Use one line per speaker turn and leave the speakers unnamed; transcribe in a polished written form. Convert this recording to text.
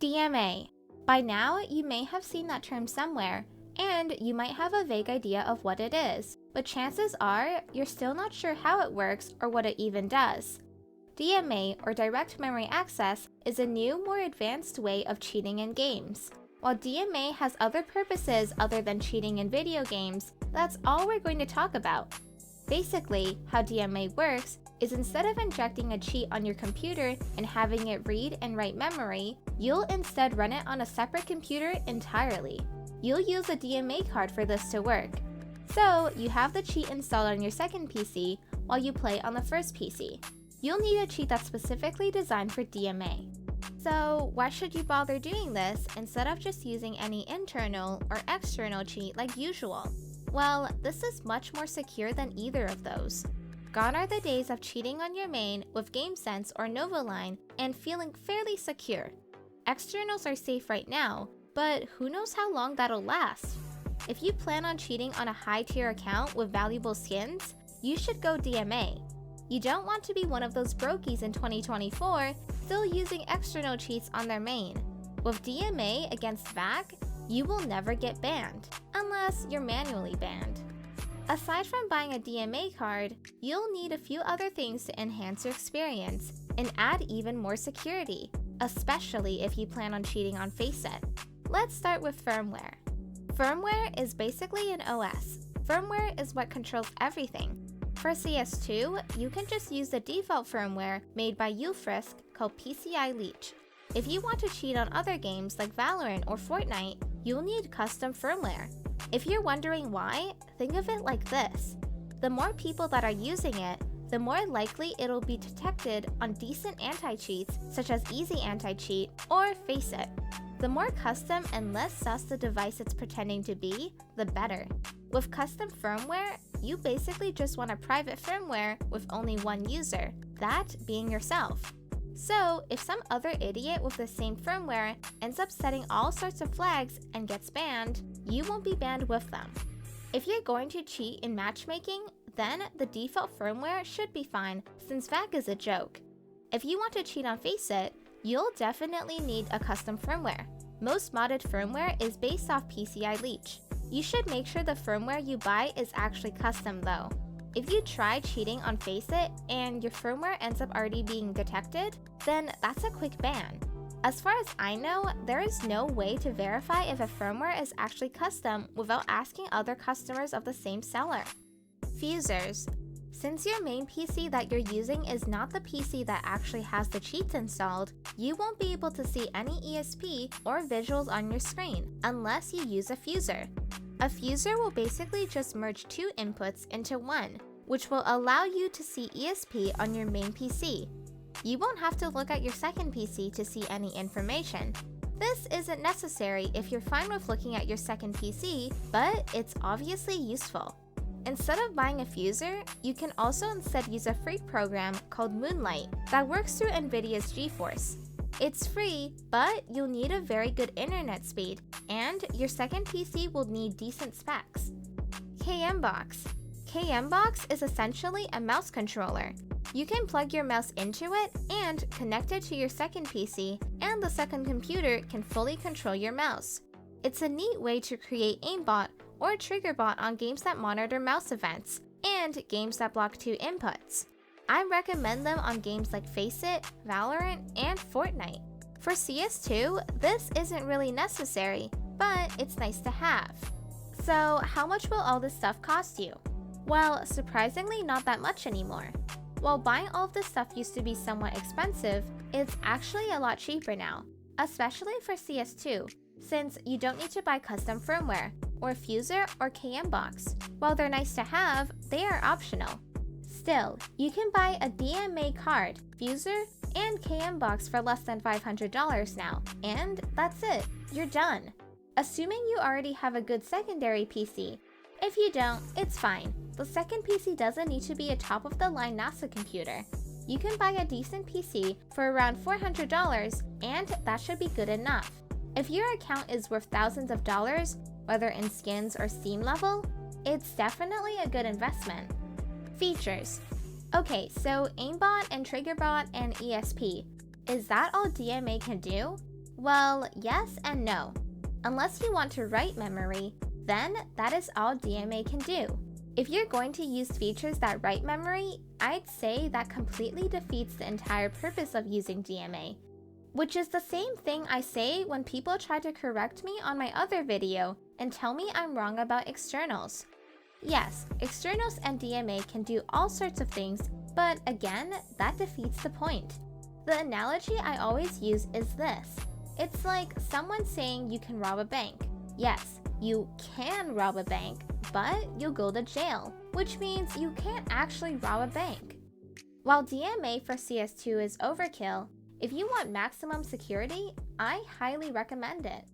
DMA. By now, you may have seen that term somewhere, and you might have a vague idea of what it is, but chances are you're still not sure how it works or what it even does. DMA, or Direct Memory Access, is a new, more advanced way of cheating in games. While DMA has other purposes other than cheating in video games, that's all we're going to talk about. Basically, how DMA works is instead of injecting a cheat on your computer and having it read and write memory, you'll instead run it on a separate computer entirely. You'll use a DMA card for this to work. So, you have the cheat installed on your second PC while you play on the first PC. You'll need a cheat that's specifically designed for DMA. So, why should you bother doing this instead of just using any internal or external cheat like usual? Well, this is much more secure than either of those. Gone are the days of cheating on your main with GameSense or Novoline and feeling fairly secure. Externals are safe right now, but who knows how long that'll last? If you plan on cheating on a high-tier account with valuable skins, you should go DMA. You don't want to be one of those brokies in 2024 still using external cheats on their main. With DMA against VAC, you will never get banned, unless you're manually banned. Aside from buying a DMA card, you'll need a few other things to enhance your experience and add even more security, especially if you plan on cheating on FACEIT. Let's start with firmware. Firmware is basically an OS. Firmware is what controls everything. For CS2, you can just use the default firmware made by Ufrisk called PCI Leech. If you want to cheat on other games like Valorant or Fortnite, you'll need custom firmware. If you're wondering why, think of it like this. The more people that are using it, the more likely it'll be detected on decent anti-cheats such as Easy Anti-Cheat or FACEIT. The more custom and less sus the device it's pretending to be, the better. With custom firmware, you basically just want a private firmware with only one user, that being yourself. So, if some other idiot with the same firmware ends up setting all sorts of flags and gets banned, you won't be banned with them. If you're going to cheat in matchmaking, then the default firmware should be fine since VAC is a joke. If you want to cheat on FACEIT, you'll definitely need a custom firmware. Most modded firmware is based off PCI Leech. You should make sure the firmware you buy is actually custom though. If you try cheating on FACEIT and your firmware ends up already being detected, then that's a quick ban. As far as I know, there is no way to verify if a firmware is actually custom without asking other customers of the same seller. Fusers. Since your main PC that you're using is not the PC that actually has the cheats installed, you won't be able to see any ESP or visuals on your screen unless you use a fuser. A fuser will basically just merge two inputs into one, which will allow you to see ESP on your main PC. You won't have to look at your second PC to see any information. This isn't necessary if you're fine with looking at your second PC, but it's obviously useful. Instead of buying a fuser, you can also instead use a free program called Moonlight that works through NVIDIA's GeForce. It's free, but you'll need a very good internet speed, and your second PC will need decent specs. KMBox. KMBox is essentially a mouse controller. You can plug your mouse into it and connect it to your second PC, and the second computer can fully control your mouse. It's a neat way to create aimbot or triggerbot on games that monitor mouse events, and games that block two inputs. I recommend them on games like FACEIT, Valorant, and Fortnite. For CS2, this isn't really necessary, but it's nice to have. So, how much will all this stuff cost you? Well, surprisingly not that much anymore. While buying all of this stuff used to be somewhat expensive, it's actually a lot cheaper now, especially for CS2, since you don't need to buy custom firmware, or fuser, or KMBox. While they're nice to have, they are optional. Still, you can buy a DMA card, fuser, and KMBox for less than $500 now, and that's it, you're done. Assuming you already have a good secondary PC. If you don't, it's fine. The second PC doesn't need to be a top-of-the-line NASA computer. You can buy a decent PC for around $400, and that should be good enough. If your account is worth thousands of dollars, whether in skins or Steam level, it's definitely a good investment. Features. Okay, so aimbot and triggerbot and ESP. Is that all DMA can do? Well, yes and no. Unless you want to write memory, then that is all DMA can do. If you're going to use features that write memory, I'd say that completely defeats the entire purpose of using DMA. Which is the same thing I say when people try to correct me on my other video and tell me I'm wrong about externals. Yes, externals and DMA can do all sorts of things, but again, that defeats the point. The analogy I always use is this. It's like someone saying you can rob a bank. Yes, you can rob a bank, but you'll go to jail, which means you can't actually rob a bank. While DMA for CS2 is overkill, if you want maximum security, I highly recommend it.